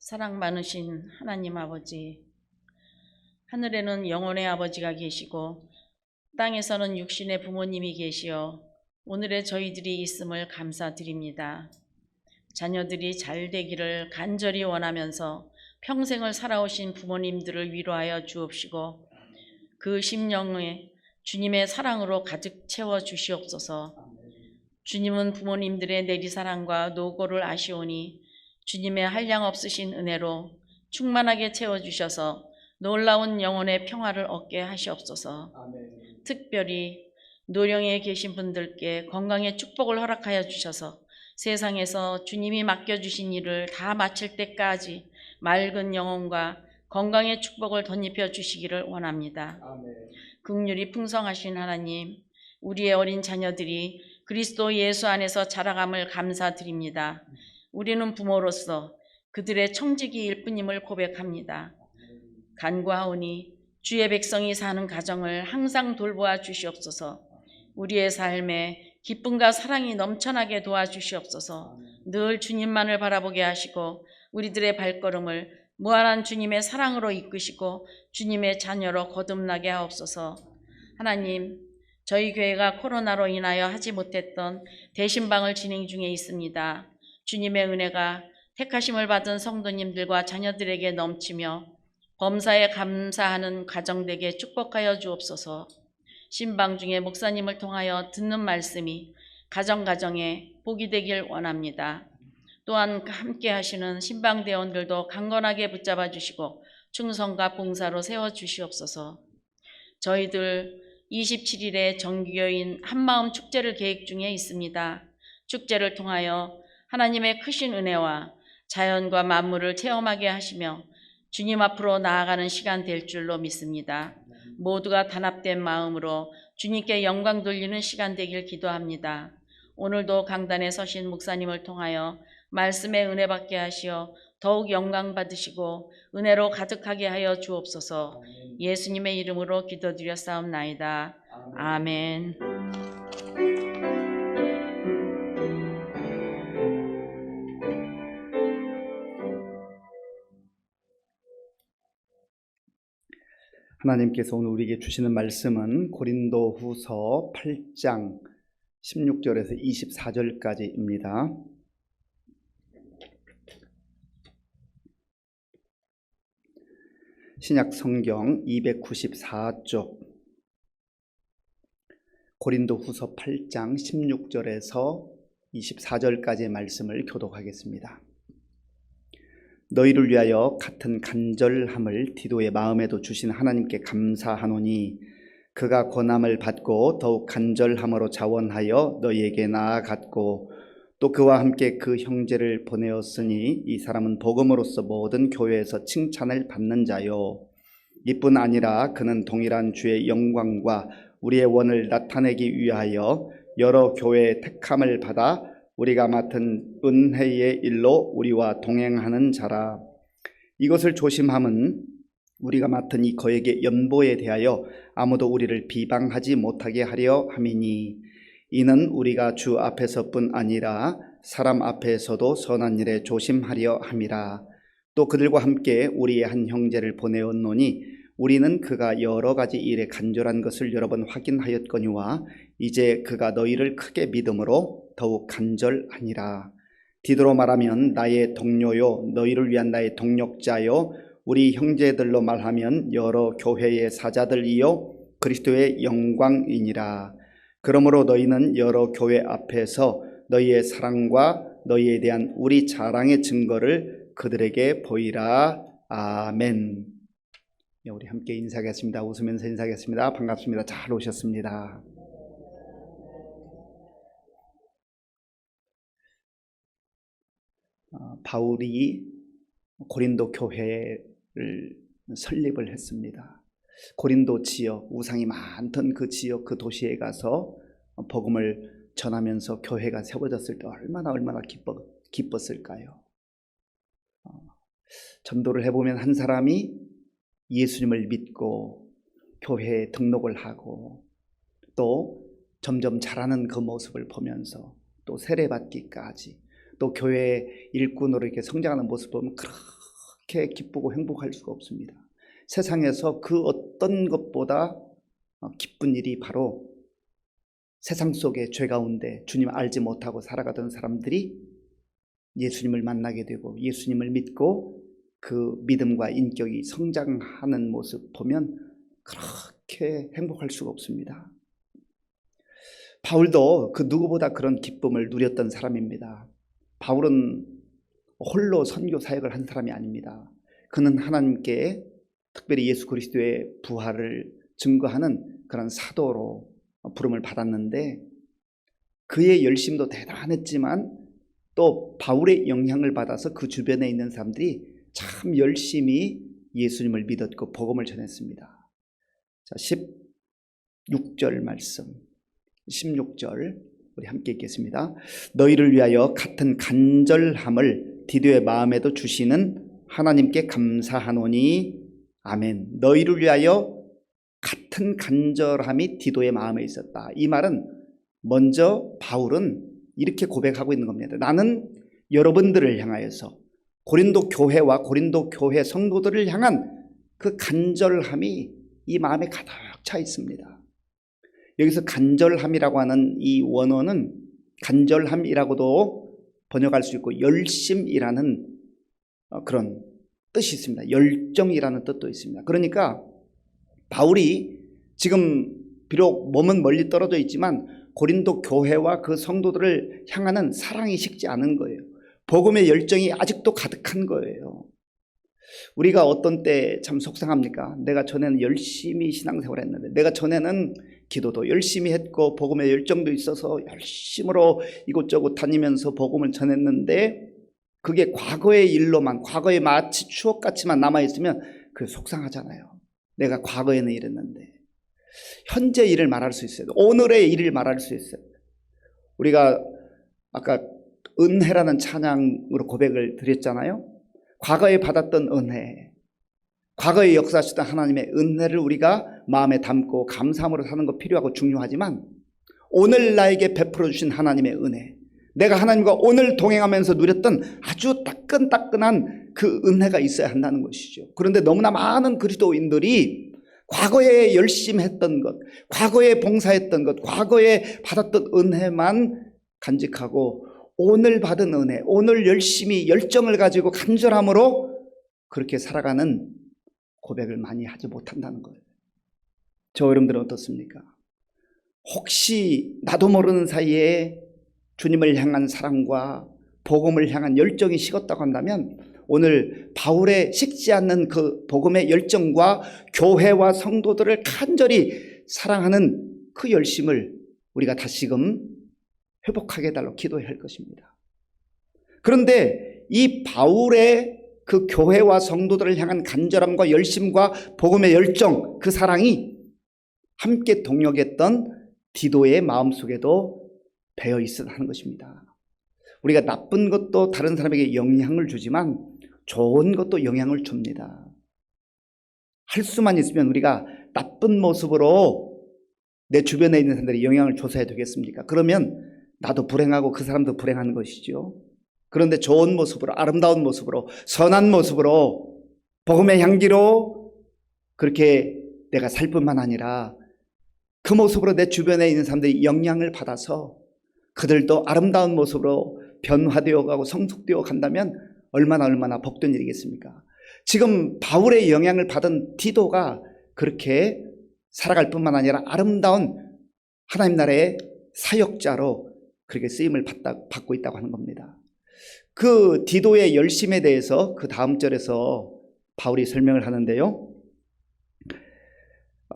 사랑 많으신 하나님 아버지, 하늘에는 영혼의 아버지가 계시고 땅에서는 육신의 부모님이 계시어 오늘의 저희들이 있음을 감사드립니다. 자녀들이 잘 되기를 간절히 원하면서 평생을 살아오신 부모님들을 위로하여 주옵시고 그 심령에 주님의 사랑으로 가득 채워 주시옵소서. 주님은 부모님들의 내리사랑과 노고를 아시오니 주님의 한량없으신 은혜로 충만하게 채워주셔서 놀라운 영혼의 평화를 얻게 하시옵소서. 특별히 노령에 계신 분들께 건강의 축복을 허락하여 주셔서 세상에서 주님이 맡겨주신 일을 다 마칠 때까지 맑은 영혼과 건강의 축복을 덧입혀 주시기를 원합니다. 긍휼이 풍성하신 하나님, 우리의 어린 자녀들이 그리스도 예수 안에서 자라감을 감사드립니다. 우리는 부모로서 그들의 청지기일 뿐임을 고백합니다. 간구하오니 주의 백성이 사는 가정을 항상 돌보아 주시옵소서. 우리의 삶에 기쁨과 사랑이 넘쳐나게 도와주시옵소서. 늘 주님만을 바라보게 하시고 우리들의 발걸음을 무한한 주님의 사랑으로 이끄시고 주님의 자녀로 거듭나게 하옵소서. 하나님, 저희 교회가 코로나로 인하여 하지 못했던 대신방을 진행 중에 있습니다. 주님의 은혜가 택하심을 받은 성도님들과 자녀들에게 넘치며 범사에 감사하는 가정되게 축복하여 주옵소서. 신방 중에 목사님을 통하여 듣는 말씀이 가정가정에 복이 되길 원합니다. 또한 함께 하시는 신방대원들도 강건하게 붙잡아 주시고 충성과 봉사로 세워주시옵소서. 저희들 27일에 정기교인 한마음 축제를 계획 중에 있습니다. 축제를 통하여 하나님의 크신 은혜와 자연과 만물을 체험하게 하시며 주님 앞으로 나아가는 시간 될 줄로 믿습니다. 모두가 단합된 마음으로 주님께 영광 돌리는 시간 되길 기도합니다. 오늘도 강단에 서신 목사님을 통하여 말씀의 은혜 받게 하시어 더욱 영광 받으시고 은혜로 가득하게 하여 주옵소서. 예수님의 이름으로 기도드렸사옵나이다. 아멘. 하나님께서 오늘 우리에게 주시는 말씀은 고린도후서 8장 16절에서 24절까지입니다. 신약 성경 294쪽 고린도후서 8장 16절에서 24절까지의 말씀을 교독하겠습니다. 너희를 위하여 같은 간절함을 디도의 마음에도 주신 하나님께 감사하노니 그가 고난을 받고 더욱 간절함으로 자원하여 너희에게 나아갔고 또 그와 함께 그 형제를 보내었으니 이 사람은 복음으로서 모든 교회에서 칭찬을 받는 자요 이뿐 아니라 그는 동일한 주의 영광과 우리의 원을 나타내기 위하여 여러 교회의 택함을 받아 우리가 맡은 은혜의 일로 우리와 동행하는 자라. 이것을 조심함은 우리가 맡은 이 거액의 연보에 대하여 아무도 우리를 비방하지 못하게 하려 함이니 이는 우리가 주 앞에서뿐 아니라 사람 앞에서도 선한 일에 조심하려 함이라. 또 그들과 함께 우리의 한 형제를 보내었노니 우리는 그가 여러 가지 일에 간절한 것을 여러 번 확인하였거니와 이제 그가 너희를 크게 믿음으로 더욱 간절하니라. 디도로 말하면 나의 동료요 너희를 위한 나의 동력자요 우리 형제들로 말하면 여러 교회의 사자들이요 그리스도의 영광이니라. 그러므로 너희는 여러 교회 앞에서 너희의 사랑과 너희에 대한 우리 자랑의 증거를 그들에게 보이라. 아멘. 우리 함께 인사하겠습니다. 웃으면서 인사하겠습니다. 반갑습니다. 잘 오셨습니다. 바울이 고린도 교회를 설립을 했습니다. 고린도 지역, 우상이 많던 그 지역, 그 도시에 가서 복음을 전하면서 교회가 세워졌을 때 얼마나 기뻤을까요? 전도를 해보면 한 사람이 예수님을 믿고 교회에 등록을 하고 또 점점 자라는 그 모습을 보면서 또 세례받기까지 또 교회 일꾼으로 이렇게 성장하는 모습을 보면 그렇게 기쁘고 행복할 수가 없습니다. 세상에서 그 어떤 것보다 기쁜 일이 바로 세상 속에 죄 가운데 주님 알지 못하고 살아가던 사람들이 예수님을 만나게 되고 예수님을 믿고 그 믿음과 인격이 성장하는 모습 보면 그렇게 행복할 수가 없습니다. 바울도 그 누구보다 그런 기쁨을 누렸던 사람입니다. 바울은 홀로 선교 사역을 한 사람이 아닙니다. 그는 하나님께 특별히 예수 그리스도의 부활을 증거하는 그런 사도로 부름을 받았는데 그의 열심도 대단했지만 또 바울의 영향을 받아서 그 주변에 있는 사람들이 참 열심히 예수님을 믿었고 복음을 전했습니다. 자, 16절 말씀, 16절 우리 함께 읽겠습니다. 너희를 위하여 같은 간절함을 디도의 마음에도 주시는 하나님께 감사하노니 아멘. 너희를 위하여 같은 간절함이 디도의 마음에 있었다. 이 말은 먼저 바울은 이렇게 고백하고 있는 겁니다. 나는 여러분들을 향하여서 고린도 교회와 고린도 교회 성도들을 향한 그 간절함이 이 마음에 가득 차 있습니다. 여기서 간절함이라고 하는 이 원어는 간절함이라고도 번역할 수 있고 열심이라는 그런 뜻이 있습니다. 열정이라는 뜻도 있습니다. 그러니까 바울이 지금 비록 몸은 멀리 떨어져 있지만 고린도 교회와 그 성도들을 향하는 사랑이 식지 않은 거예요. 복음의 열정이 아직도 가득한 거예요. 우리가 어떤 때 참 속상합니까? 내가 전에는 열심히 신앙생활 했는데, 내가 전에는 기도도 열심히 했고 복음의 열정도 있어서 열심으로 이곳저곳 다니면서 복음을 전했는데 그게 과거의 일로만, 과거의 마치 추억같이만 남아있으면 그게 속상하잖아요. 내가 과거에는 이랬는데. 현재 일을 말할 수 있어요. 오늘의 일을 말할 수 있어요. 우리가 아까 은혜라는 찬양으로 고백을 드렸잖아요. 과거에 받았던 은혜, 과거에 역사하셨던 하나님의 은혜를 우리가 마음에 담고 감사함으로 사는 거 필요하고 중요하지만 오늘 나에게 베풀어 주신 하나님의 은혜, 내가 하나님과 오늘 동행하면서 누렸던 아주 따끈따끈한 그 은혜가 있어야 한다는 것이죠. 그런데 너무나 많은 그리스도인들이 과거에 열심히 했던 것, 과거에 봉사했던 것, 과거에 받았던 은혜만 간직하고 오늘 받은 은혜, 오늘 열심히 열정을 가지고 간절함으로 그렇게 살아가는 고백을 많이 하지 못한다는 거예요. 저 여러분들은 어떻습니까? 혹시 나도 모르는 사이에 주님을 향한 사랑과 복음을 향한 열정이 식었다고 한다면 오늘 바울의 식지 않는 그 복음의 열정과 교회와 성도들을 간절히 사랑하는 그 열심을 우리가 다시금 회복하게 해달라고 기도해야 할 것입니다. 그런데 이 바울의 그 교회와 성도들을 향한 간절함과 열심과 복음의 열정, 그 사랑이 함께 동역했던 디도의 마음속에도 배어 있어야 하는 것입니다. 우리가 나쁜 것도 다른 사람에게 영향을 주지만 좋은 것도 영향을 줍니다. 할 수만 있으면 우리가 나쁜 모습으로 내 주변에 있는 사람들이 영향을 줘서야 되겠습니까? 그러면 나도 불행하고 그 사람도 불행한 것이죠. 그런데 좋은 모습으로, 아름다운 모습으로, 선한 모습으로, 복음의 향기로 그렇게 내가 살 뿐만 아니라 그 모습으로 내 주변에 있는 사람들이 영향을 받아서 그들도 아름다운 모습으로 변화되어 가고 성숙되어 간다면 얼마나 복된 일이겠습니까? 지금 바울의 영향을 받은 디도가 그렇게 살아갈 뿐만 아니라 아름다운 하나님 나라의 사역자로 그렇게 쓰임을 받고 있다고 하는 겁니다. 그 디도의 열심에 대해서 그 다음 절에서 바울이 설명을 하는데요.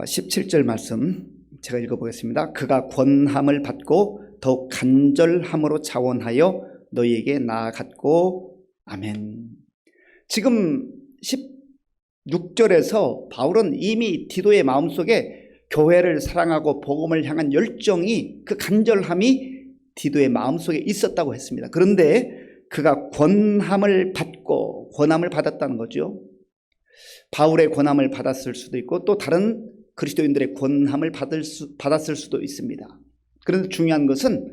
17절 말씀 제가 읽어보겠습니다. 그가 권함을 받고 더욱 간절함으로 자원하여 너희에게 나아갔고 아멘. 지금 16절에서 바울은 이미 디도의 마음속에 교회를 사랑하고 복음을 향한 열정이, 그 간절함이 디도의 마음속에 있었다고 했습니다. 그런데 그가 권함을 받았다는 거죠. 바울의 권함을 받았을 수도 있고 또 다른 그리스도인들의 권함을 받았을 수도 있습니다. 그런데 중요한 것은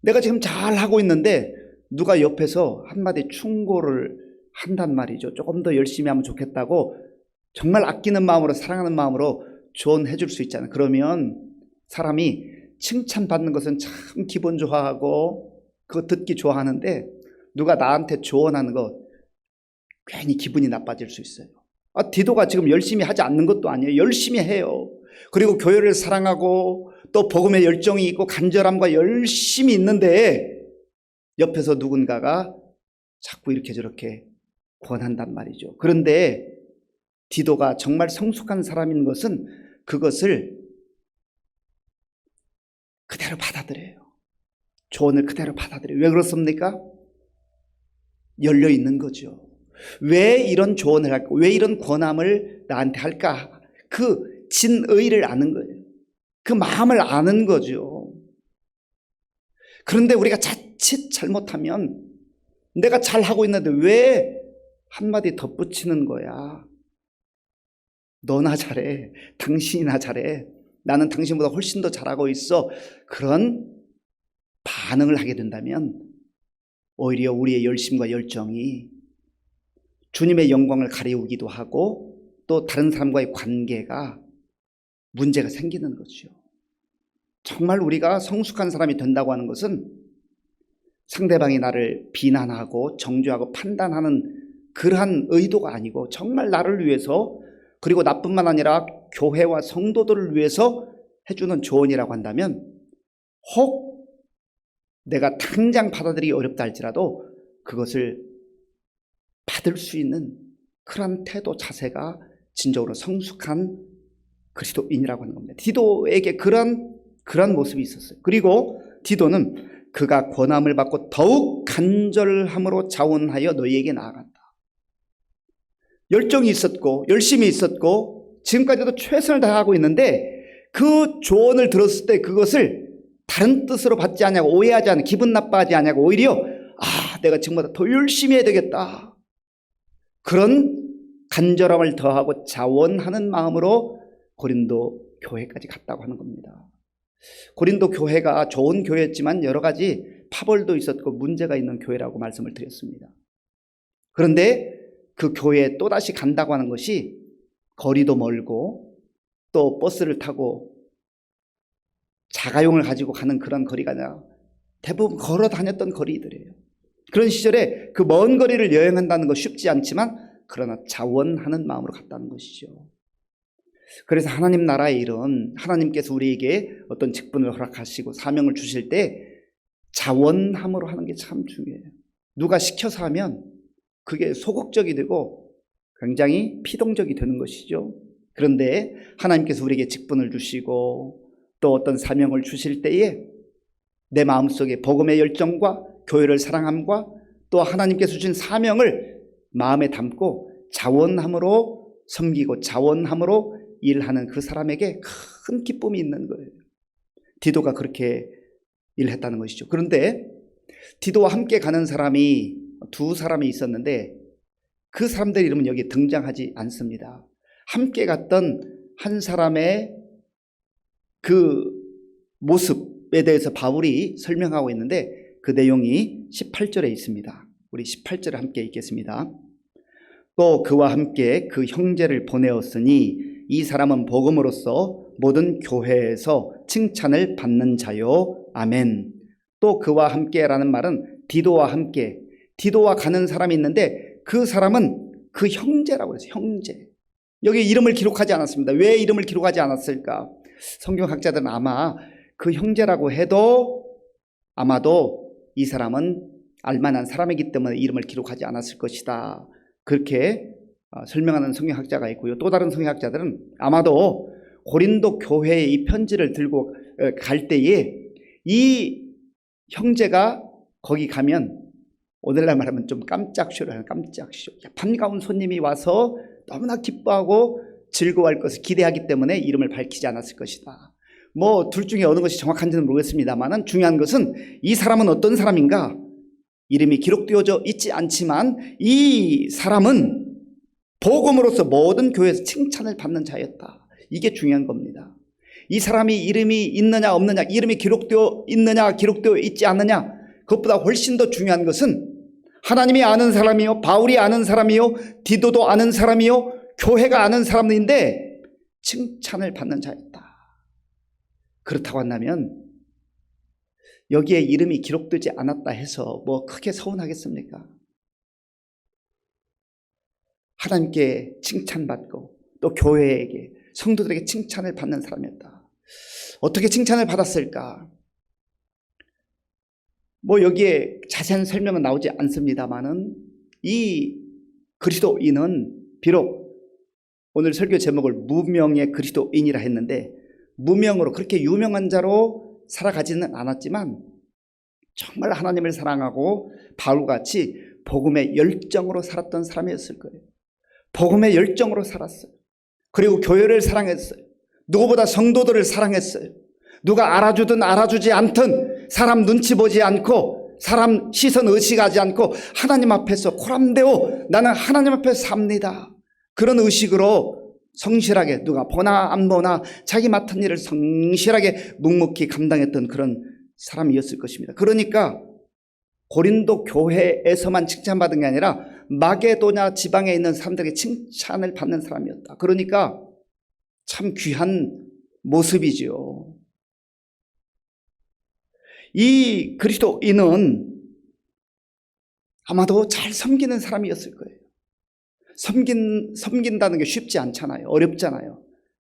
내가 지금 잘 하고 있는데 누가 옆에서 한마디 충고를 한단 말이죠. 조금 더 열심히 하면 좋겠다고 정말 아끼는 마음으로, 사랑하는 마음으로 조언해 줄 수 있잖아요. 그러면 사람이 칭찬받는 것은 참 기분 좋아하고 그거 듣기 좋아하는데, 누가 나한테 조언하는 거 괜히 기분이 나빠질 수 있어요. 디도가 지금 열심히 하지 않는 것도 아니에요. 열심히 해요. 그리고 교회를 사랑하고 또 복음의 열정이 있고 간절함과 열심히 있는데, 옆에서 누군가가 자꾸 이렇게 저렇게 권한단 말이죠. 그런데 디도가 정말 성숙한 사람인 것은 그것을 그대로 받아들여요. 조언을 그대로 받아들여요. 왜 그렇습니까? 열려 있는 거죠. 왜 이런 조언을 할까? 왜 이런 권함을 나한테 할까? 그 진의를 아는 거예요. 그 마음을 아는 거죠. 그런데 우리가 자칫 잘못하면, 내가 잘하고 있는데 왜 한마디 덧붙이는 거야? 너나 잘해. 당신이나 잘해. 나는 당신보다 훨씬 더 잘하고 있어. 그런 반응을 하게 된다면 오히려 우리의 열심과 열정이 주님의 영광을 가리우기도 하고 또 다른 사람과의 관계가 문제가 생기는 거죠. 정말 우리가 성숙한 사람이 된다고 하는 것은 상대방이 나를 비난하고 정죄하고 판단하는 그러한 의도가 아니고, 정말 나를 위해서, 그리고 나뿐만 아니라 교회와 성도들을 위해서 해주는 조언이라고 한다면, 혹 내가 당장 받아들이기 어렵다 할지라도 그것을 받을 수 있는 그런 태도, 자세가 진정으로 성숙한 그리스도인이라고 하는 겁니다. 디도에게 그런 모습이 있었어요. 그리고 디도는 그가 권함을 받고 더욱 간절함으로 자원하여 너희에게 나아간다. 열정이 있었고 열심히 있었고 지금까지도 최선을 다하고 있는데, 그 조언을 들었을 때 그것을 다른 뜻으로 받지 않냐고, 오해하지 않고 기분 나빠하지 않냐고, 오히려 내가 지금보다 더 열심히 해야 되겠다, 그런 간절함을 더하고 자원하는 마음으로 고린도 교회까지 갔다고 하는 겁니다. 고린도 교회가 좋은 교회였지만 여러 가지 파벌도 있었고 문제가 있는 교회라고 말씀을 드렸습니다. 그런데 그 교회에 또다시 간다고 하는 것이 거리도 멀고 또 버스를 타고 자가용을 가지고 가는 그런 거리가 아니라 대부분 걸어 다녔던 거리들이에요. 그런 시절에 그 먼 거리를 여행한다는 거 쉽지 않지만, 그러나 자원하는 마음으로 갔다는 것이죠. 그래서 하나님 나라의 일은, 하나님께서 우리에게 어떤 직분을 허락하시고 사명을 주실 때 자원함으로 하는 게 참 중요해요. 누가 시켜서 하면 그게 소극적이 되고 굉장히 피동적이 되는 것이죠. 그런데 하나님께서 우리에게 직분을 주시고 또 어떤 사명을 주실 때에 내 마음속에 복음의 열정과 교회를 사랑함과 또 하나님께서 주신 사명을 마음에 담고 자원함으로 섬기고 자원함으로 일하는 그 사람에게 큰 기쁨이 있는 거예요. 디도가 그렇게 일했다는 것이죠. 그런데 디도와 함께 가는 사람이 두 사람이 있었는데 그 사람들 이름은 여기 등장하지 않습니다. 함께 갔던 한 사람의 그 모습에 대해서 바울이 설명하고 있는데, 그 내용이 18절에 있습니다. 우리 18절을 함께 읽겠습니다. 또 그와 함께 그 형제를 보내었으니 이 사람은 복음으로써 모든 교회에서 칭찬을 받는 자요. 아멘. 또 그와 함께라는 말은 디도와 함께, 디도와 가는 사람이 있는데 그 사람은 그 형제라고 해서 형제. 여기 이름을 기록하지 않았습니다. 왜 이름을 기록하지 않았을까? 성경학자들은 아마 그 형제라고 해도 아마도 이 사람은 알만한 사람이기 때문에 이름을 기록하지 않았을 것이다, 그렇게 설명하는 성경학자가 있고요. 또 다른 성경학자들은 아마도 고린도 교회에 이 편지를 들고 갈 때에 이 형제가 거기 가면 오늘날 말하면 좀 깜짝쇼를 하는 깜짝쇼, 반가운 손님이 와서 너무나 기뻐하고 즐거워할 것을 기대하기 때문에 이름을 밝히지 않았을 것이다. 뭐 둘 중에 어느 것이 정확한지는 모르겠습니다만 중요한 것은 이 사람은 어떤 사람인가? 이름이 기록되어져 있지 않지만 이 사람은 복음으로서 모든 교회에서 칭찬을 받는 자였다. 이게 중요한 겁니다. 이 사람이 이름이 있느냐 없느냐, 이름이 기록되어 있느냐 기록되어 있지 않느냐, 그것보다 훨씬 더 중요한 것은 하나님이 아는 사람이요, 바울이 아는 사람이요, 디도도 아는 사람이요, 교회가 아는 사람인데 칭찬을 받는 자였다. 그렇다고 한다면 여기에 이름이 기록되지 않았다 해서 뭐 크게 서운하겠습니까? 하나님께 칭찬받고 또 교회에게, 성도들에게 칭찬을 받는 사람이었다. 어떻게 칭찬을 받았을까? 뭐 여기에 자세한 설명은 나오지 않습니다만은 이 그리스도인은 비록 오늘 설교 제목을 무명의 그리스도인이라 했는데 무명으로 그렇게 유명한 자로 살아가지는 않았지만 정말 하나님을 사랑하고 바울같이 복음의 열정으로 살았던 사람이었을 거예요. 복음의 열정으로 살았어요. 그리고 교회를 사랑했어요. 누구보다 성도들을 사랑했어요. 누가 알아주든 알아주지 않든 사람 눈치 보지 않고 사람 시선 의식하지 않고 하나님 앞에서 코람데오 나는 하나님 앞에서 삽니다. 그런 의식으로 성실하게 누가 보나 안 보나 자기 맡은 일을 성실하게 묵묵히 감당했던 그런 사람이었을 것입니다. 그러니까 고린도 교회에서만 칭찬받은 게 아니라 마게도냐 지방에 있는 사람들에게 칭찬을 받는 사람이었다. 그러니까 참 귀한 모습이죠. 이 그리스도인은 아마도 잘 섬기는 사람이었을 거예요. 섬긴다는 게 쉽지 않잖아요. 어렵잖아요.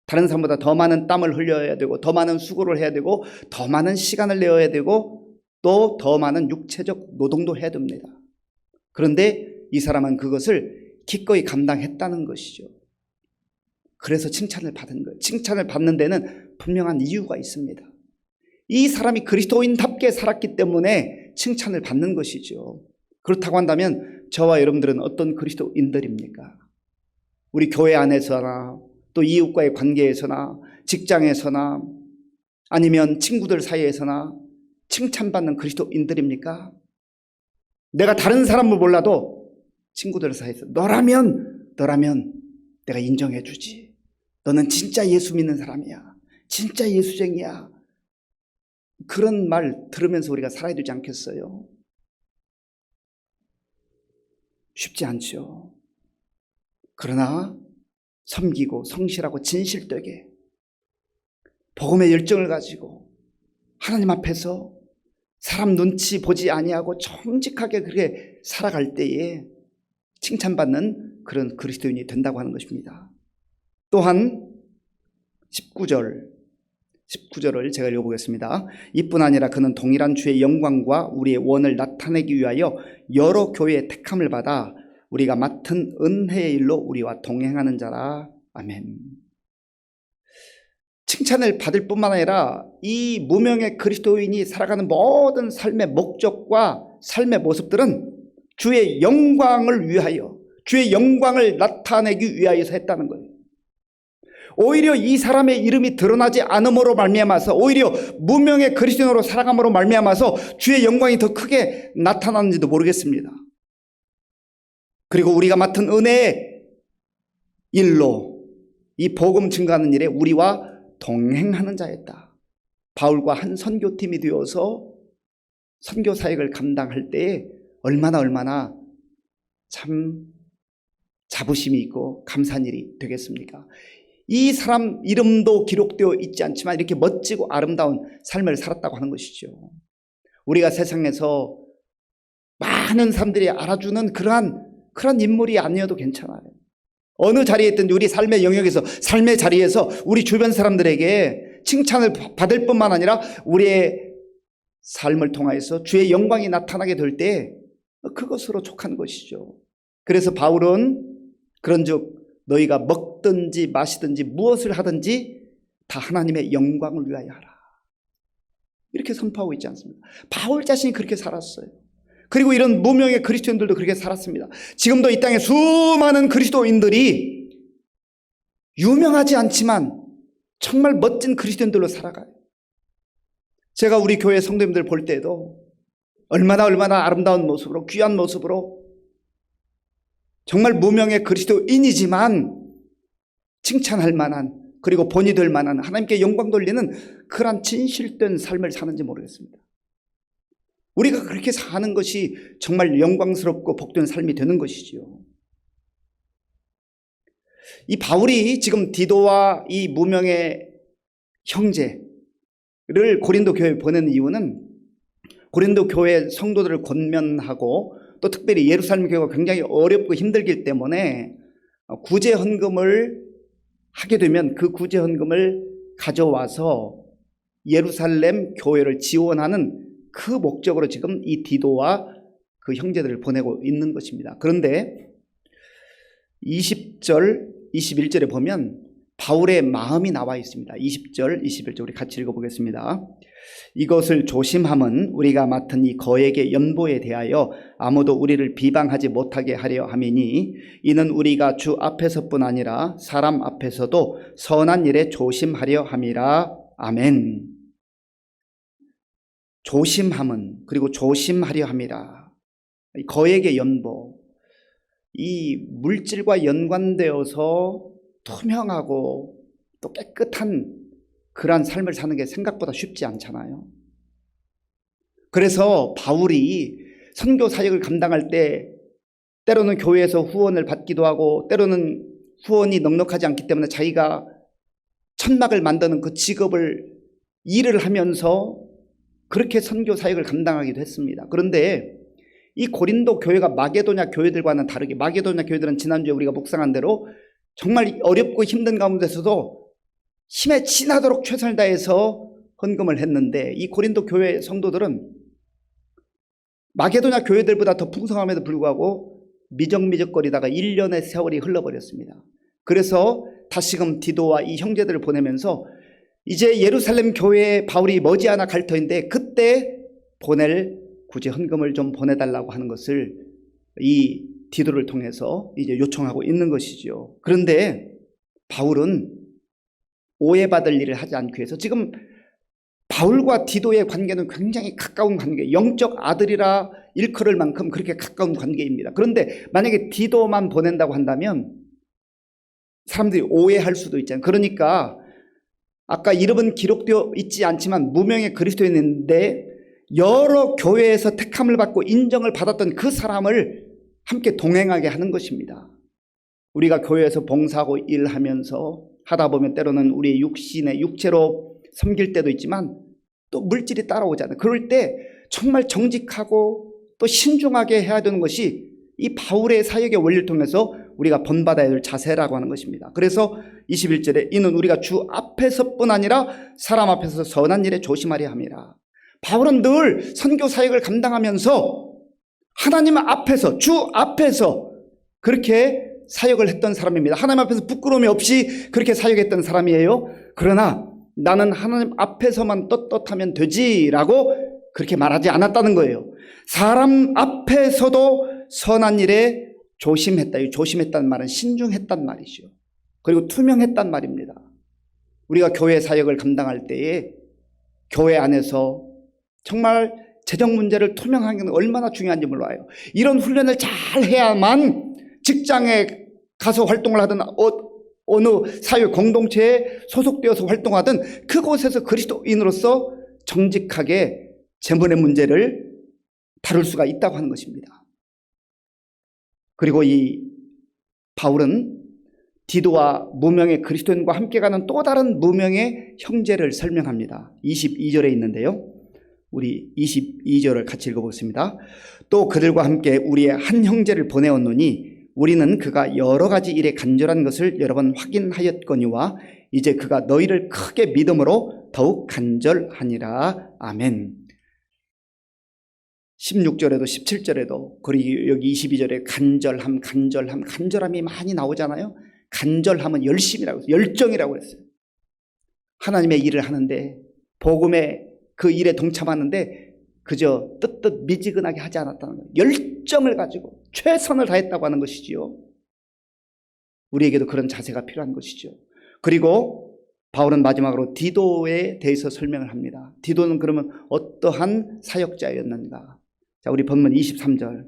다른 사람보다 더 많은 땀을 흘려야 되고 더 많은 수고를 해야 되고 더 많은 시간을 내어야 되고 또 더 많은 육체적 노동도 해야 됩니다. 그런데 이 사람은 그것을 기꺼이 감당했다는 것이죠. 그래서 칭찬을 받은 거예요. 칭찬을 받는 데는 분명한 이유가 있습니다. 이 사람이 그리스도인답게 살았기 때문에 칭찬을 받는 것이죠. 그렇다고 한다면 저와 여러분들은 어떤 그리스도인들입니까? 우리 교회 안에서나 또 이웃과의 관계에서나 직장에서나 아니면 친구들 사이에서나 칭찬받는 그리스도인들입니까? 내가 다른 사람을 몰라도 친구들 사이에서 너라면 내가 인정해 주지. 너는 진짜 예수 믿는 사람이야. 진짜 예수쟁이야. 그런 말 들으면서 우리가 살아야 되지 않겠어요? 쉽지 않죠. 그러나 섬기고 성실하고 진실되게 복음의 열정을 가지고 하나님 앞에서 사람 눈치 보지 아니하고 정직하게 그렇게 살아갈 때에 칭찬받는 그런 그리스도인이 된다고 하는 것입니다. 또한 19절을 제가 읽어보겠습니다. 이뿐 아니라 그는 동일한 주의 영광과 우리의 원을 나타내기 위하여 여러 교회의 택함을 받아 우리가 맡은 은혜의 일로 우리와 동행하는 자라. 아멘. 칭찬을 받을 뿐만 아니라 이 무명의 그리스도인이 살아가는 모든 삶의 목적과 삶의 모습들은 주의 영광을 위하여, 주의 영광을 나타내기 위하여서 했다는 거예요. 오히려 이 사람의 이름이 드러나지 않음으로 말미암아서, 오히려 무명의 그리스도인으로 살아감으로 말미암아서 주의 영광이 더 크게 나타나는지도 모르겠습니다. 그리고 우리가 맡은 은혜의 일로 이 복음 증거하는 일에 우리와 동행하는 자였다. 바울과 한 선교팀이 되어서 선교 사역을 감당할 때에 얼마나 참 자부심이 있고 감사한 일이 되겠습니까? 이 사람 이름도 기록되어 있지 않지만 이렇게 멋지고 아름다운 삶을 살았다고 하는 것이죠. 우리가 세상에서 많은 사람들이 알아주는 그러한 인물이 아니어도 괜찮아요. 어느 자리에 있든지 우리 삶의 영역에서, 삶의 자리에서 우리 주변 사람들에게 칭찬을 받을 뿐만 아니라 우리의 삶을 통하여서 주의 영광이 나타나게 될 때 그것으로 족한 것이죠. 그래서 바울은 그런즉 너희가 먹든지 마시든지 무엇을 하든지 다 하나님의 영광을 위하여 하라. 이렇게 선포하고 있지 않습니까? 바울 자신이 그렇게 살았어요. 그리고 이런 무명의 그리스도인들도 그렇게 살았습니다. 지금도 이 땅에 수많은 그리스도인들이 유명하지 않지만 정말 멋진 그리스도인들로 살아가요. 제가 우리 교회 성도님들 볼 때도 얼마나 아름다운 모습으로, 귀한 모습으로 정말 무명의 그리스도인이지만 칭찬할 만한, 그리고 본이 될 만한, 하나님께 영광 돌리는 그런 진실된 삶을 사는지 모르겠습니다. 우리가 그렇게 사는 것이 정말 영광스럽고 복된 삶이 되는 것이지요. 이 바울이 지금 디도와 이 무명의 형제를 고린도 교회에 보내는 이유는 고린도 교회 성도들을 권면하고 또 특별히 예루살렘 교회가 굉장히 어렵고 힘들기 때문에 구제 헌금을 하게 되면 그 구제 헌금을 가져와서 예루살렘 교회를 지원하는 그 목적으로 지금 이 디도와 그 형제들을 보내고 있는 것입니다. 그런데 20절, 21절에 보면 바울의 마음이 나와 있습니다. 20절, 21절 우리 같이 읽어보겠습니다. 이것을 조심함은 우리가 맡은 이 거액의 연보에 대하여 아무도 우리를 비방하지 못하게 하려 함이니 이는 우리가 주 앞에서뿐 아니라 사람 앞에서도 선한 일에 조심하려 함이라. 아멘. 조심함은, 그리고 조심하려 함이라. 거액의 연보, 이 물질과 연관되어서 투명하고 또 깨끗한 그러한 삶을 사는 게 생각보다 쉽지 않잖아요. 그래서 바울이 선교 사역을 감당할 때 때로는 교회에서 후원을 받기도 하고 때로는 후원이 넉넉하지 않기 때문에 자기가 천막을 만드는 그 직업을 일을 하면서 그렇게 선교 사역을 감당하기도 했습니다. 그런데 이 고린도 교회가 마게도냐 교회들과는 다르게, 마게도냐 교회들은 지난주에 우리가 묵상한 대로 정말 어렵고 힘든 가운데서도 힘에 지나도록 최선을 다해서 헌금을 했는데 이 고린도 교회 성도들은 마게도냐 교회들보다 더 풍성함에도 불구하고 미적미적거리다가 1년의 세월이 흘러버렸습니다. 그래서 다시금 디도와 이 형제들을 보내면서 이제 예루살렘 교회에 바울이 머지않아 갈 터인데 그때 보낼 구제 헌금을 좀 보내달라고 하는 것을 이 디도를 통해서 이제 요청하고 있는 것이죠. 그런데 바울은 오해받을 일을 하지 않기 위해서 지금 바울과 디도의 관계는 굉장히 가까운 관계, 영적 아들이라 일컬을 만큼 그렇게 가까운 관계입니다. 그런데 만약에 디도만 보낸다고 한다면 사람들이 오해할 수도 있잖아요. 그러니까 아까 이름은 기록되어 있지 않지만 무명의 그리스도인인데 여러 교회에서 택함을 받고 인정을 받았던 그 사람을 함께 동행하게 하는 것입니다. 우리가 교회에서 봉사하고 일하면서 하다 보면 때로는 우리의 육신의 육체로 섬길 때도 있지만 또 물질이 따라오잖아요. 그럴 때 정말 정직하고 또 신중하게 해야 되는 것이 이 바울의 사역의 원리를 통해서 우리가 본받아야 될 자세라고 하는 것입니다. 그래서 21절에 이는 우리가 주 앞에서뿐 아니라 사람 앞에서 선한 일에 조심하려 함이라. 바울은 늘 선교 사역을 감당하면서 하나님 앞에서, 주 앞에서 그렇게 사역을 했던 사람입니다. 하나님 앞에서 부끄러움이 없이 그렇게 사역했던 사람이에요. 그러나 나는 하나님 앞에서만 떳떳하면 되지라고 그렇게 말하지 않았다는 거예요. 사람 앞에서도 선한 일에 조심했다. 조심했다는 말은 신중했단 말이죠. 그리고 투명했단 말입니다. 우리가 교회 사역을 감당할 때에 교회 안에서 정말 재정 문제를 투명하게 하는 게 얼마나 중요한지 몰라요. 이런 훈련을 잘 해야만 직장에 가서 활동을 하든 어느 사회 공동체에 소속되어서 활동하든 그곳에서 그리스도인으로서 정직하게 재물의 문제를 다룰 수가 있다고 하는 것입니다. 그리고 이 바울은 디도와 무명의 그리스도인과 함께 가는 또 다른 무명의 형제를 설명합니다. 22절에 있는데요. 우리 22절을 같이 읽어보겠습니다. 또 그들과 함께 우리의 한 형제를 보내었노니 우리는 그가 여러 가지 일에 간절한 것을 여러 번 확인하였거니와 이제 그가 너희를 크게 믿음으로 더욱 간절하니라. 아멘. 16절에도 17절에도 그리고 여기 22절에 간절함이 많이 나오잖아요. 간절함은 열심이라고 했어요. 열정이라고 했어요. 하나님의 일을 하는데 복음의 그 일에 동참하는데 그저 뜨뜻 미지근하게 하지 않았다는 거예요. 열정을 가지고 최선을 다했다고 하는 것이지요. 우리에게도 그런 자세가 필요한 것이죠. 그리고 바울은 마지막으로 디도에 대해서 설명을 합니다. 디도는 그러면 어떠한 사역자였는가? 자, 우리 본문 23절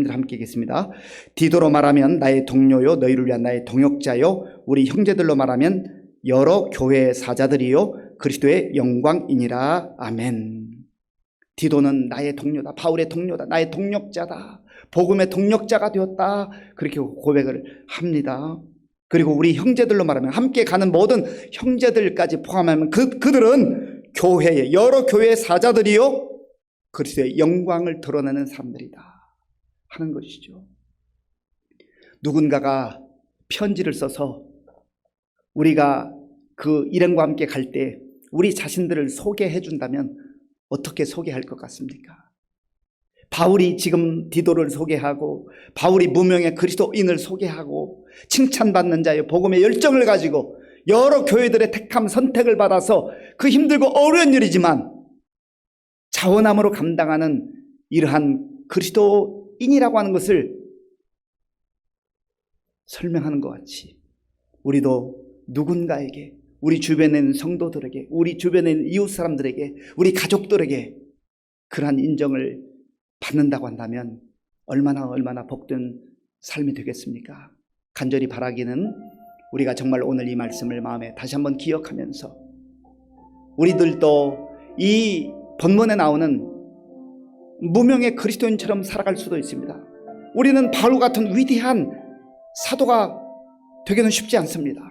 함께 읽겠습니다. 디도로 말하면 나의 동료요 너희를 위한 나의 동역자요 우리 형제들로 말하면 여러 교회의 사자들이요 그리스도의 영광이니라. 아멘. 디도는 나의 동료다, 바울의 동료다, 나의 동력자다, 복음의 동력자가 되었다, 그렇게 고백을 합니다. 그리고 우리 형제들로 말하면 함께 가는 모든 형제들까지 포함하면 그들은 교회의 여러 교회의 사자들이요 그리스도의 영광을 드러내는 사람들이다 하는 것이죠. 누군가가 편지를 써서 우리가 그 일행과 함께 갈 때 우리 자신들을 소개해 준다면 어떻게 소개할 것 같습니까? 바울이 지금 디도를 소개하고 바울이 무명의 그리스도인을 소개하고 칭찬받는 자의 복음의 열정을 가지고 여러 교회들의 택함 선택을 받아서 그 힘들고 어려운 일이지만 자원함으로 감당하는 이러한 그리스도인이라고 하는 것을 설명하는 것 같이 우리도 누군가에게, 우리 주변에 있는 성도들에게, 우리 주변에 있는 이웃 사람들에게, 우리 가족들에게 그러한 인정을 받는다고 한다면 얼마나 복된 삶이 되겠습니까? 간절히 바라기는 우리가 정말 오늘 이 말씀을 마음에 다시 한번 기억하면서 우리들도 이 본문에 나오는 무명의 그리스도인처럼 살아갈 수도 있습니다. 우리는 바울 같은 위대한 사도가 되기는 쉽지 않습니다.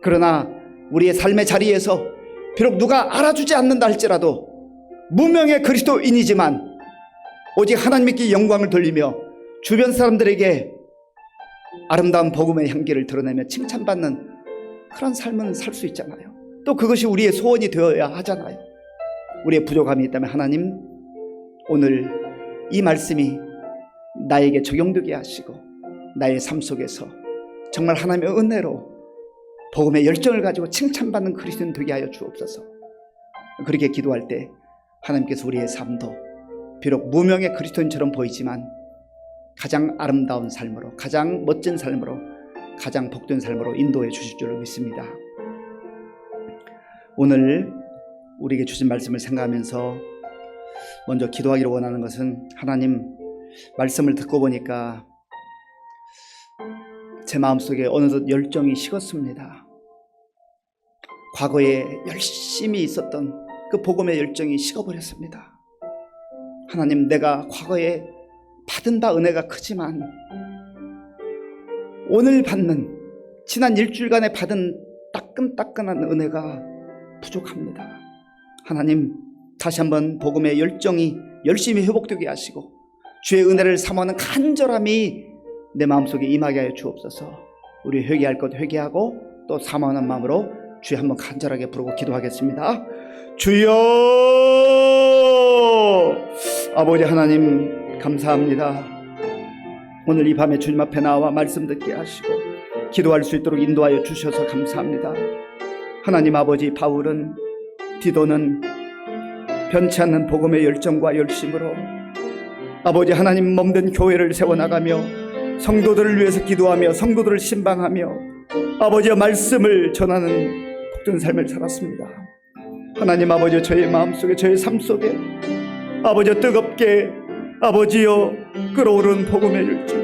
그러나 우리의 삶의 자리에서 비록 누가 알아주지 않는다 할지라도 무명의 그리스도인이지만 오직 하나님께 영광을 돌리며 주변 사람들에게 아름다운 복음의 향기를 드러내며 칭찬받는 그런 삶은 살 수 있잖아요. 또 그것이 우리의 소원이 되어야 하잖아요. 우리의 부족함이 있다면 하나님 오늘 이 말씀이 나에게 적용되게 하시고 나의 삶 속에서 정말 하나님의 은혜로 복음의 열정을 가지고 칭찬받는 그리스도인 되게 하여 주옵소서. 그렇게 기도할 때 하나님께서 우리의 삶도 비록 무명의 그리스도인처럼 보이지만 가장 아름다운 삶으로, 가장 멋진 삶으로, 가장 복된 삶으로 인도해 주실 줄로 믿습니다. 오늘 우리에게 주신 말씀을 생각하면서 먼저 기도하기를 원하는 것은 하나님 말씀을 듣고 보니까 제 마음속에 어느덧 열정이 식었습니다. 과거에 열심히 있었던 그 복음의 열정이 식어버렸습니다. 하나님, 내가 과거에 받은 바 은혜가 크지만 오늘 받는, 지난 일주일간에 받은 따끈따끈한 은혜가 부족합니다. 하나님, 다시 한번 복음의 열정이 열심히 회복되게 하시고 주의 은혜를 사모하는 간절함이 내 마음속에 임하게 하여 주옵소서. 우리 회개할 것 회개하고 또 사모하는 마음으로 주여 한번 간절하게 부르고 기도하겠습니다. 주여! 아버지 하나님 감사합니다. 오늘 이 밤에 주님 앞에 나와 말씀 듣게 하시고 기도할 수 있도록 인도하여 주셔서 감사합니다. 하나님 아버지, 바울은, 디도는 변치 않는 복음의 열정과 열심으로 아버지 하나님 몸된 교회를 세워나가며 성도들을 위해서 기도하며 성도들을 신방하며 아버지의 말씀을 전하는 복된 삶을 살았습니다. 하나님 아버지, 저의 마음속에, 저의 삶 속에 아버지 뜨겁게 아버지여 끓어오른 복음의 열정,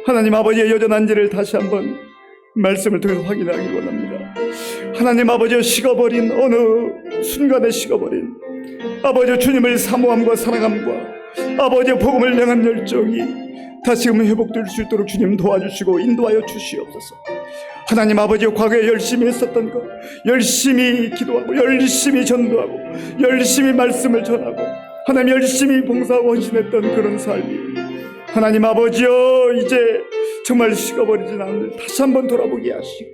하나님 아버지의 여전한지를 다시 한번 말씀을 통해서 확인하기 원합니다. 하나님 아버지여 식어버린, 어느 순간에 식어버린 아버지 주님을 사모함과 사랑함과 아버지 복음을 향한 열정이 다시금 회복될 수 있도록 주님 도와주시고 인도하여 주시옵소서. 하나님 아버지, 과거에 열심히 했었던 것, 열심히 기도하고 열심히 전도하고 열심히 말씀을 전하고 하나님 열심히 봉사하고 헌신했던 그런 삶이 하나님 아버지여 이제 정말 식어버리진 않는 다시 한번 돌아보게 하시고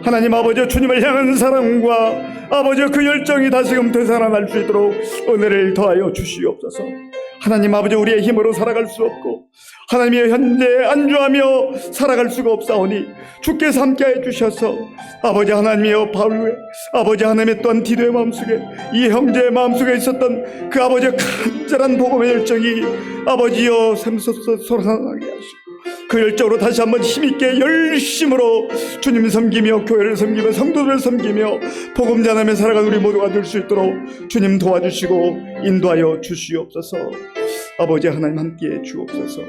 하나님 아버지여 주님을 향한 사랑과 아버지여 그 열정이 다시금 되살아날 수 있도록 은혜를 더하여 주시옵소서. 하나님 아버지, 우리의 힘으로 살아갈 수 없고 하나님의 현재에 안주하며 살아갈 수가 없사오니 주께서 함께해 주셔서 아버지 하나님이여 바울의 아버지 하나님의 또한 디도의 마음속에 이 형제의 마음속에 있었던 그 아버지의 간절한 복음의 열정이 아버지여 샘솟아 솟아나게 하시고 그 열정으로 다시 한번 힘있게 열심으로 주님 섬기며 교회를 섬기며 성도들을 섬기며 복음 전하며 살아가는 우리 모두가 될 수 있도록 주님 도와주시고 인도하여 주시옵소서. 아버지 하나님 함께해 주옵소서.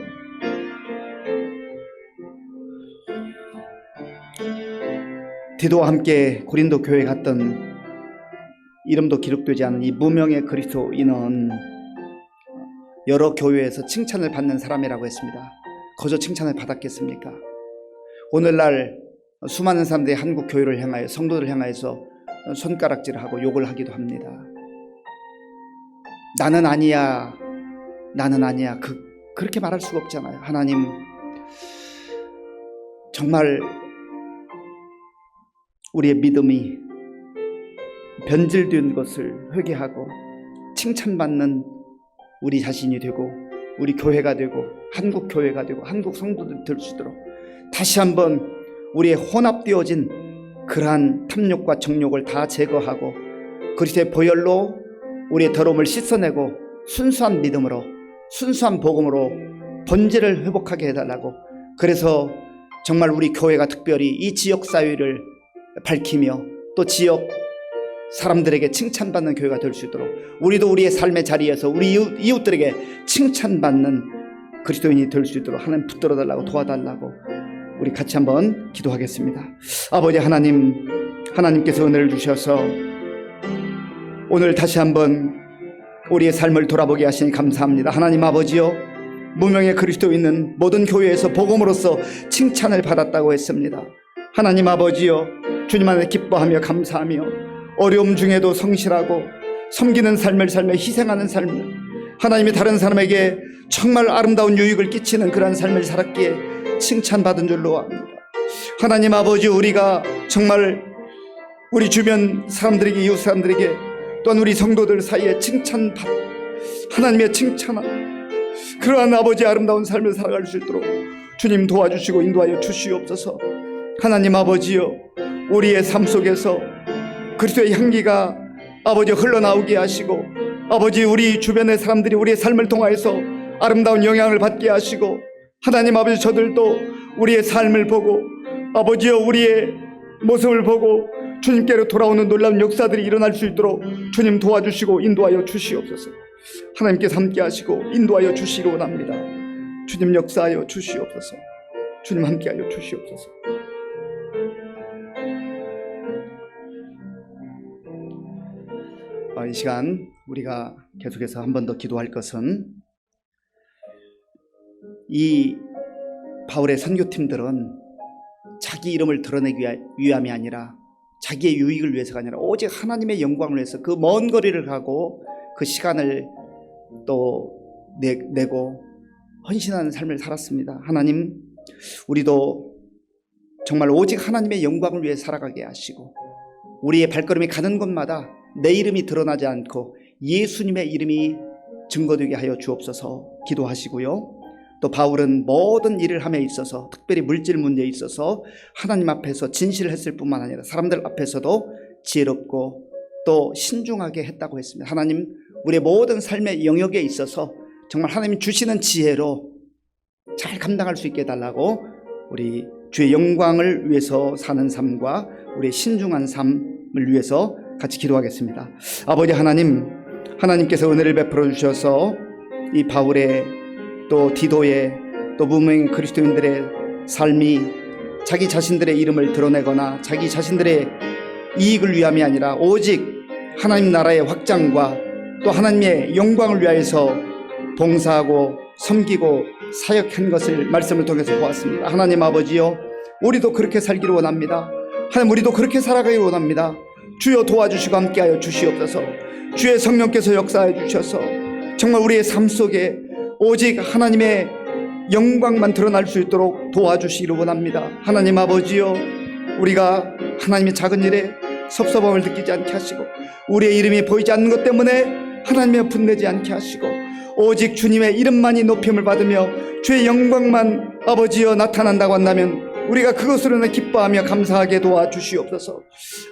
디도와 함께 고린도 교회에 갔던 이름도 기록되지 않은 이 무명의 그리스도인은 여러 교회에서 칭찬을 받는 사람이라고 했습니다. 거저 칭찬을 받았겠습니까? 오늘날 수많은 사람들이 한국 교회를 향하여, 성도들을 향하여서 손가락질을 하고 욕을 하기도 합니다. 나는 아니야, 나는 아니야. 그렇게 말할 수가 없잖아요. 하나님, 정말 우리의 믿음이 변질된 것을 회개하고 칭찬받는 우리 자신이 되고, 우리 교회가 되고, 한국 교회가 되고, 한국 성도들 될 수 있도록 다시 한번 우리의 혼합되어진 그러한 탐욕과 정욕을 다 제거하고 그리스도의 보혈로 우리의 더러움을 씻어내고 순수한 믿음으로, 순수한 복음으로 번제를 회복하게 해달라고, 그래서 정말 우리 교회가 특별히 이 지역사회를 밝히며 또 지역 사람들에게 칭찬받는 교회가 될 수 있도록, 우리도 우리의 삶의 자리에서 우리 이웃들에게 칭찬받는 그리스도인이 될 수 있도록 하나님 붙들어 달라고, 도와달라고 우리 같이 한번 기도하겠습니다. 아버지 하나님, 하나님께서 은혜를 주셔서 오늘 다시 한번 우리의 삶을 돌아보게 하시니 감사합니다. 하나님 아버지요, 무명의 그리스도인은 모든 교회에서 복음으로써 칭찬을 받았다고 했습니다. 하나님 아버지요, 주님 안에 기뻐하며 감사하며 어려움 중에도 성실하고 섬기는 삶을 살며 희생하는 삶을, 하나님이 다른 사람에게 정말 아름다운 유익을 끼치는 그러한 삶을 살았기에 칭찬받은 줄로 압니다. 하나님 아버지, 우리가 정말 우리 주변 사람들에게, 이웃 사람들에게, 또한 우리 성도들 사이에 하나님의 칭찬한 그러한 아버지 아름다운 삶을 살아갈 수 있도록 주님 도와주시고 인도하여 주시옵소서. 하나님 아버지요, 우리의 삶 속에서 그리스도의 향기가 아버지 흘러나오게 하시고, 아버지 우리 주변의 사람들이 우리의 삶을 통하여서 아름다운 영향을 받게 하시고, 하나님 아버지 저들도 우리의 삶을 보고 아버지여 우리의 모습을 보고 주님께로 돌아오는 놀라운 역사들이 일어날 수 있도록 주님 도와주시고 인도하여 주시옵소서. 하나님께서 함께 하시고 인도하여 주시기 원합니다. 주님 역사하여 주시옵소서. 주님 함께하여 주시옵소서. 이 시간 우리가 계속해서 한 번 더 기도할 것은, 이 바울의 선교팀들은 자기 이름을 드러내기 위함이 아니라, 자기의 유익을 위해서가 아니라 오직 하나님의 영광을 위해서 그 먼 거리를 가고 그 시간을 또 내고 헌신하는 삶을 살았습니다. 하나님, 우리도 정말 오직 하나님의 영광을 위해 살아가게 하시고, 우리의 발걸음이 가는 곳마다 내 이름이 드러나지 않고 예수님의 이름이 증거되게 하여 주옵소서 기도하시고요. 또 바울은 모든 일을 함에 있어서, 특별히 물질 문제에 있어서 하나님 앞에서 진실을 했을 뿐만 아니라 사람들 앞에서도 지혜롭고 또 신중하게 했다고 했습니다. 하나님, 우리의 모든 삶의 영역에 있어서 정말 하나님이 주시는 지혜로 잘 감당할 수 있게 해달라고, 우리 주의 영광을 위해서 사는 삶과 우리의 신중한 삶을 위해서 같이 기도하겠습니다. 아버지 하나님, 하나님께서 은혜를 베풀어 주셔서 이 바울의 또 디도의 또 무명 그리스도인들의 삶이 자기 자신들의 이름을 드러내거나 자기 자신들의 이익을 위함이 아니라 오직 하나님 나라의 확장과 또 하나님의 영광을 위하여서 봉사하고 섬기고 사역한 것을 말씀을 통해서 보았습니다. 하나님 아버지요, 우리도 그렇게 살기를 원합니다. 하나님, 우리도 그렇게 살아가기를 원합니다. 주여 도와주시고 함께하여 주시옵소서. 주의 성령께서 역사해 주셔서 정말 우리의 삶 속에 오직 하나님의 영광만 드러날 수 있도록 도와주시기를 원합니다. 하나님 아버지요, 우리가 하나님의 작은 일에 섭섭함을 느끼지 않게 하시고, 우리의 이름이 보이지 않는 것 때문에 하나님의 분내지 않게 하시고, 오직 주님의 이름만이 높임을 받으며 주의 영광만 아버지여 나타난다고 한다면 우리가 그것으로 기뻐하며 감사하게 도와주시옵소서.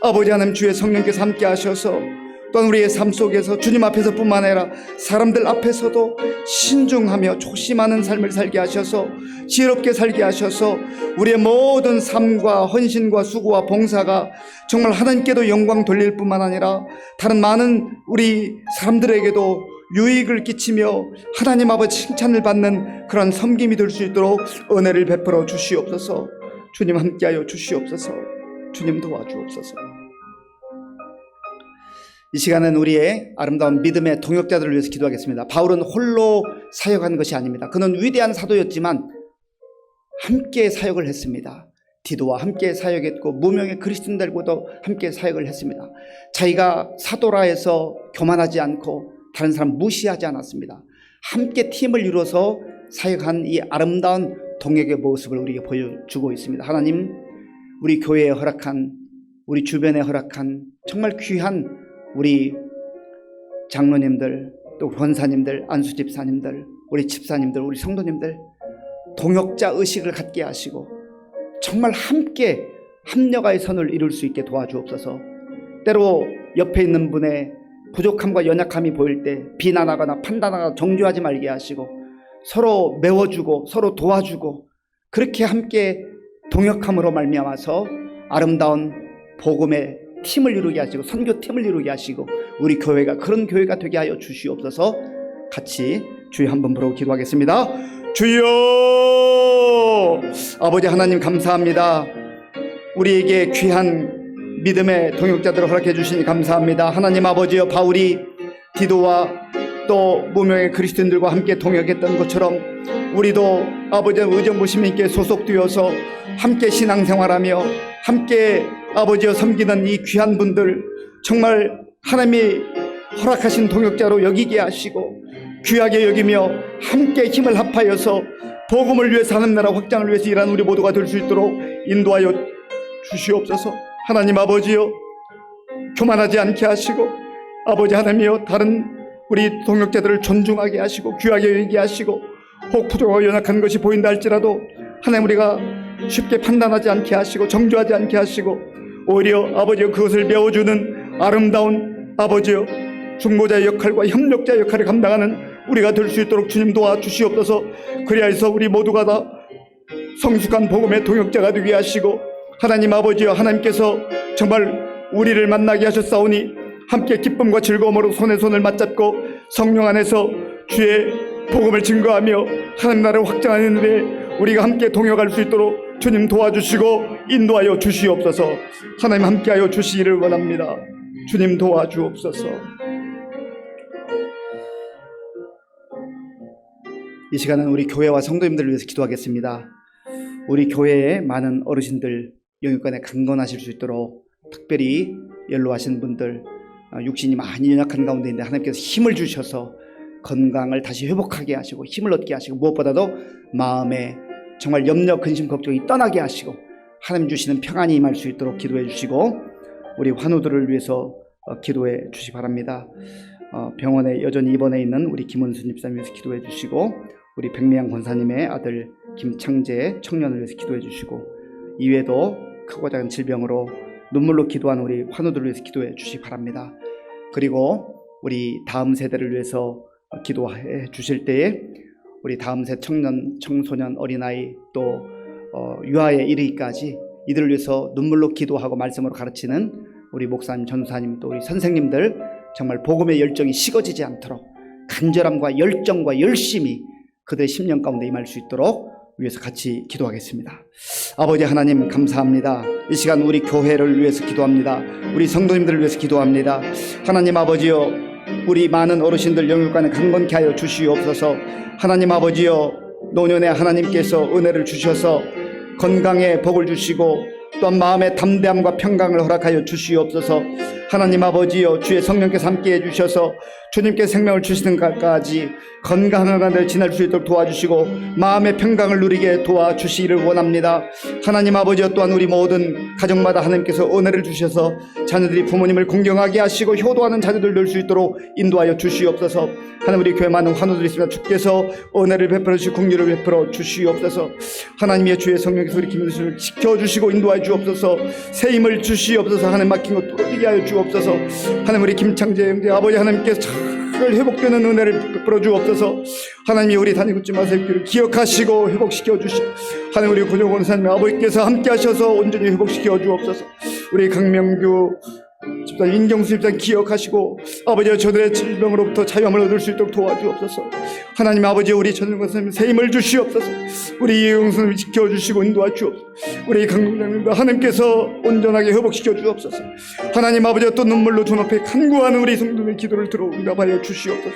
아버지 하나님, 주의 성령께서 함께 하셔서 또한 우리의 삶 속에서 주님 앞에서 뿐만 아니라 사람들 앞에서도 신중하며 조심하는 삶을 살게 하셔서 지혜롭게 살게 하셔서 우리의 모든 삶과 헌신과 수고와 봉사가 정말 하나님께도 영광 돌릴 뿐만 아니라 다른 많은 우리 사람들에게도 유익을 끼치며 하나님 아버지 칭찬을 받는 그런 섬김이 될 수 있도록 은혜를 베풀어 주시옵소서. 주님 함께하여 주시옵소서. 주님 도와주옵소서. 이 시간은 우리의 아름다운 믿음의 동역자들을 위해서 기도하겠습니다. 바울은 홀로 사역한 것이 아닙니다. 그는 위대한 사도였지만 함께 사역을 했습니다. 디도와 함께 사역했고 무명의 그리스도인들과도 함께 사역을 했습니다. 자기가 사도라 해서 교만하지 않고 다른 사람 무시하지 않았습니다. 함께 팀을 이루어서 사역한 이 아름다운 동역의 모습을 우리에게 보여주고 있습니다. 하나님, 우리 교회에 허락한, 우리 주변에 허락한 정말 귀한 우리 장로님들, 또 권사님들, 안수집사님들, 우리 집사님들, 우리 성도님들 동역자 의식을 갖게 하시고 정말 함께 합력하여 선을 이룰 수 있게 도와주옵소서. 때로 옆에 있는 분의 부족함과 연약함이 보일 때 비난하거나 판단하거나 정죄하지 말게 하시고 서로 메워주고 서로 도와주고 그렇게 함께 동역함으로 말미암아서 아름다운 복음의 팀을 이루게 하시고 선교팀을 이루게 하시고 우리 교회가 그런 교회가 되게 하여 주시옵소서. 같이 주여 한번 부르고 기도하겠습니다. 주여! 아버지 하나님 감사합니다. 우리에게 귀한 믿음의 동역자들을 허락해 주시니 감사합니다. 하나님 아버지여, 바울이 디도와 또 무명의 그리스도인들과 함께 동역했던 것처럼 우리도 아버지의 의정부심 있게 소속되어서 함께 신앙생활하며 함께 아버지여 섬기는 이 귀한 분들 정말 하나님이 허락하신 동역자로 여기게 하시고 귀하게 여기며 함께 힘을 합하여서 복음을 위해서 하는 나라 확장을 위해서 일하는 우리 모두가 될 수 있도록 인도하여 주시옵소서. 하나님 아버지여, 교만하지 않게 하시고 아버지 하나님이여, 다른 우리 동역자들을 존중하게 하시고 귀하게 여기게 하시고 혹 부족하고 연약한 것이 보인다 할지라도 하나님 우리가 쉽게 판단하지 않게 하시고 정죄하지 않게 하시고 오히려 아버지여 그것을 메워주는 아름다운 아버지여 중보자의 역할과 협력자의 역할을 감당하는 우리가 될 수 있도록 주님 도와주시옵소서. 그리하여서 우리 모두가 다 성숙한 복음의 동역자가 되게 하시고 하나님 아버지여, 하나님께서 정말 우리를 만나게 하셨사오니 함께 기쁨과 즐거움으로 손에 손을 맞잡고 성령 안에서 주의 복음을 증거하며 하나님 나라를 확장하는 일에 우리가 함께 동역할 수 있도록 주님 도와주시고 인도하여 주시옵소서. 하나님 함께하여 주시기를 원합니다. 주님 도와주옵소서. 이 시간은 우리 교회와 성도님들을 위해서 기도하겠습니다. 우리 교회에 많은 어르신들 영육간에 강건하실 수 있도록 특별히 연로하신 분들, 육신이 많이 연약한 가운데 있는데 하나님께서 힘을 주셔서 건강을 다시 회복하게 하시고 힘을 얻게 하시고 무엇보다도 마음에 정말 염려, 근심, 걱정이 떠나게 하시고 하나님 주시는 평안이 임할 수 있도록 기도해 주시고 우리 환우들을 위해서 기도해 주시 바랍니다. 병원에 여전히 입원해 있는 우리 김은순 집사님 위해서 기도해 주시고 우리 백미양 권사님의 아들 김창재 청년을 위해서 기도해 주시고 이외에도 크고 작은 질병으로 눈물로 기도하는 우리 환우들을 위해서 기도해 주시 바랍니다. 그리고 우리 다음 세대를 위해서 기도해 주실 때에 우리 다음 세 청년, 청소년, 어린아이 또 유아에 이르기까지 이들을 위해서 눈물로 기도하고 말씀으로 가르치는 우리 목사님, 전사님 또 우리 선생님들 정말 복음의 열정이 식어지지 않도록 간절함과 열정과 열심히 그들의 심령 가운데 임할 수 있도록 위해서 같이 기도하겠습니다. 아버지 하나님 감사합니다. 이 시간 우리 교회를 위해서 기도합니다. 우리 성도님들을 위해서 기도합니다. 하나님 아버지여, 우리 많은 어르신들 영육간에 강건케 하여 주시옵소서. 하나님 아버지여, 노년에 하나님께서 은혜를 주셔서 건강에 복을 주시고 또한 마음의 담대함과 평강을 허락하여 주시옵소서. 하나님 아버지여, 주의 성령께서 함께해 주셔서 주님께 생명을 주시는 것까지 건강한 한 해 지날 수 있도록 도와주시고 마음의 평강을 누리게 도와주시기를 원합니다. 하나님 아버지여, 또한 우리 모든 가정마다 하나님께서 은혜를 주셔서 자녀들이 부모님을 공경하게 하시고 효도하는 자녀들 될 수 있도록 인도하여 주시옵소서. 하나님, 우리 교회 많은 환우들이 있습니다. 주께서 은혜를 베풀어 주시고 긍휼을 베풀어 주시옵소서. 하나님의 주의 성령께서 우리 김은수를 지켜주시고 인도하여 주옵소서. 새 힘을 주시옵소서. 하나님 막힌 것 뚫어지게 하여 주옵소서. 하나님, 우리 김창재 형제 아버지 하나님께서 잘 회복되는 은혜를 베풀어 주옵소서. 하나님이 우리 단위굿지 마세요를 기억하시고 회복시켜 주시고 하나님, 우리 구정원사님 아버지께서 함께 하셔서 온전히 회복시켜 주옵소서. 우리 강명규 집단 인경수 집단 기억하시고 아버지여 저들의 질병으로부터 자유함을 얻을 수 있도록 도와주옵소서. 하나님 아버지 우리 전영권 선생님 새 힘을 주시옵소서. 우리 이영 선생님 지켜주시고 인도하 주옵소서. 우리 강동장님도 하나님께서 온전하게 회복시켜 주옵소서. 하나님 아버지여 또 눈물로 주 앞에 간구하는 우리 성도의 기도를 들어 응답하여 주시옵소서.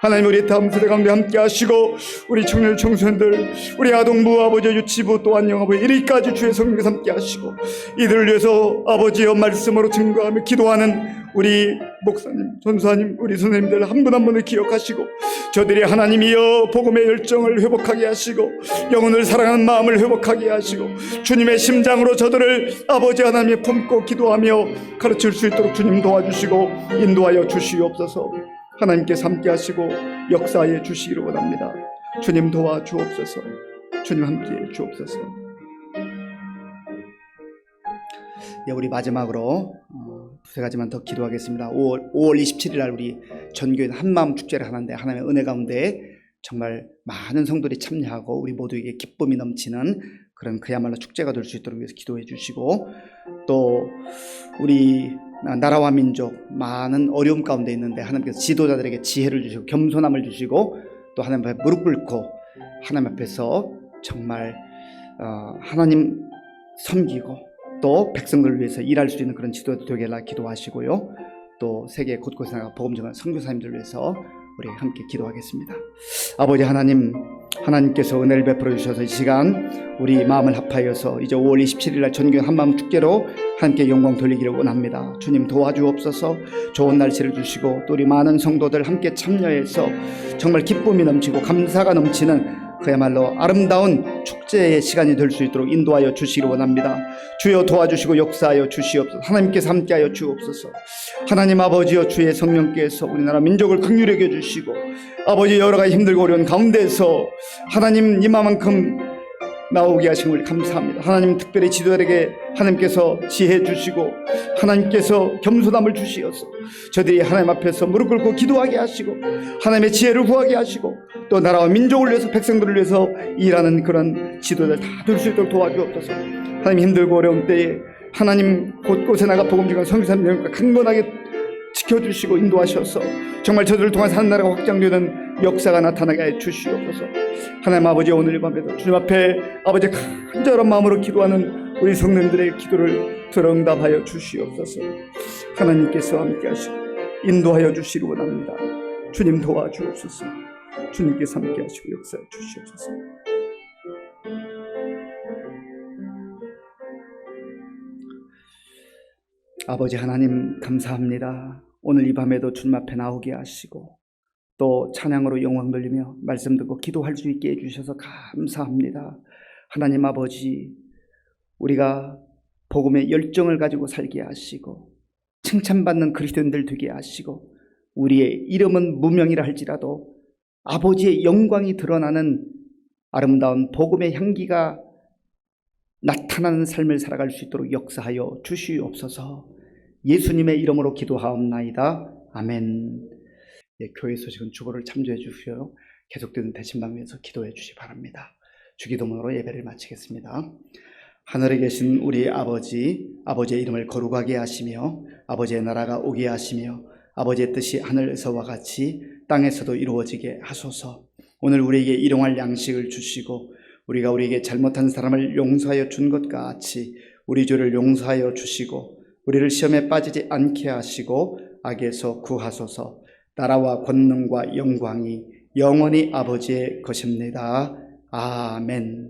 하나님 우리 다음 세대 가운데 함께 하시고 우리 청년 청소년들 우리 아동부 아버지 유치부 또한 영아부 1위까지 주의 성령께서 함께 하시고 이들을 위해서 아버지여 말씀으로 증거하며 기도하는 우리 목사님 전사님 우리 선생님들 한 분 한 분을 기억하시고 저들이 하나님이여 복음의 열정을 회복하게 하시고 영혼을 사랑하는 마음을 회복하게 하시고 주님의 심장으로 저들을 아버지 하나님의 품고 기도하며 가르칠 수 있도록 주님 도와주시고 인도하여 주시옵소서. 하나님께서 함께 하시고 역사해 주시기를 원합니다. 주님 도와주옵소서. 주님 함께해 주옵소서. 우리 마지막으로 두세 가지만 더 기도하겠습니다. 5월 27일 날 우리 전교인 한마음 축제를 하는데 하나님의 은혜 가운데 정말 많은 성도들이 참여하고 우리 모두에게 기쁨이 넘치는 그런 그야말로 축제가 될 수 있도록 위해서 기도해 주시고 또 우리 나라와 민족 많은 어려움 가운데 있는데 하나님께서 지도자들에게 지혜를 주시고 겸손함을 주시고 또 하나님 앞에 무릎 꿇고 하나님 앞에서 정말 하나님 섬기고 또 백성들을 위해서 일할 수 있는 그런 지도자 되게 해달라 기도하시고요. 또 세계 곳곳에 나가 복음 전하는 선교사님들을 위해서 우리 함께 기도하겠습니다. 아버지 하나님, 하나님께서 은혜를 베풀어 주셔서 이 시간 우리 마음을 합하여서 이제 5월 27일 날 전교인 한마음 축제로 함께 영광 돌리기를 원합니다. 주님 도와주옵소서. 좋은 날씨를 주시고 또 우리 많은 성도들 함께 참여해서 정말 기쁨이 넘치고 감사가 넘치는 그야말로 아름다운 축제의 시간이 될 수 있도록 인도하여 주시기를 원합니다. 주여 도와주시고 역사하여 주시옵소서. 하나님께서 함께하여 주옵소서. 하나님 아버지여 주의 성령께서 우리나라 민족을 긍휼히 여겨주시고 아버지 여러 가지 힘들고 어려운 가운데서 하나님 이마만큼 나오게 하신 걸 감사합니다. 하나님 특별히 지도자에게 하나님께서 지혜 주시고 하나님께서 겸손함을 주시어서 저들이 하나님 앞에서 무릎 꿇고 기도하게 하시고 하나님의 지혜를 구하게 하시고 또 나라와 민족을 위해서 백성들을 위해서 일하는 그런 지도자들 다 될 수 있도록 도와주옵소서. 하나님 힘들고 어려운 때에 하나님 곳곳에 나가 복음 전하는 선교사님들과 강건하게 지켜주시고 인도하셔서 정말 저들을 통해서 하나님나라가 확장되는 역사가 나타나게 해 주시옵소서. 하나님 아버지 오늘 밤에도 주님 앞에 아버지 간절한 마음으로 기도하는 우리 성도님들의 기도를 들어 응답하여 주시옵소서. 하나님께서 함께 하시고 인도하여 주시기 원합니다. 주님 도와주옵소서. 주님께서 함께 하시고 역사해 주시옵소서. 아버지 하나님 감사합니다. 오늘 이 밤에도 주님 앞에 나오게 하시고 또 찬양으로 영광 돌리며 말씀 듣고 기도할 수 있게 해주셔서 감사합니다. 하나님 아버지 우리가 복음의 열정을 가지고 살게 하시고 칭찬받는 그리스도인들 되게 하시고 우리의 이름은 무명이라 할지라도 아버지의 영광이 드러나는 아름다운 복음의 향기가 나타나는 삶을 살아갈 수 있도록 역사하여 주시옵소서. 예수님의 이름으로 기도하옵나이다. 아멘. 교회 소식은 주보를 참조해 주시어 계속되는 대신방 위에서 기도해 주시기 바랍니다. 주기도문으로 예배를 마치겠습니다. 하늘에 계신 우리 아버지, 아버지의 이름을 거룩하게 하시며 아버지의 나라가 오게 하시며 아버지의 뜻이 하늘에서와 같이 땅에서도 이루어지게 하소서. 오늘 우리에게 일용할 양식을 주시고 우리가 우리에게 잘못한 사람을 용서하여 준 것 같이 우리 죄를 용서하여 주시고 우리를 시험에 빠지지 않게 하시고 악에서 구하소서. 나라와 권능과 영광이 영원히 아버지의 것입니다. 아멘.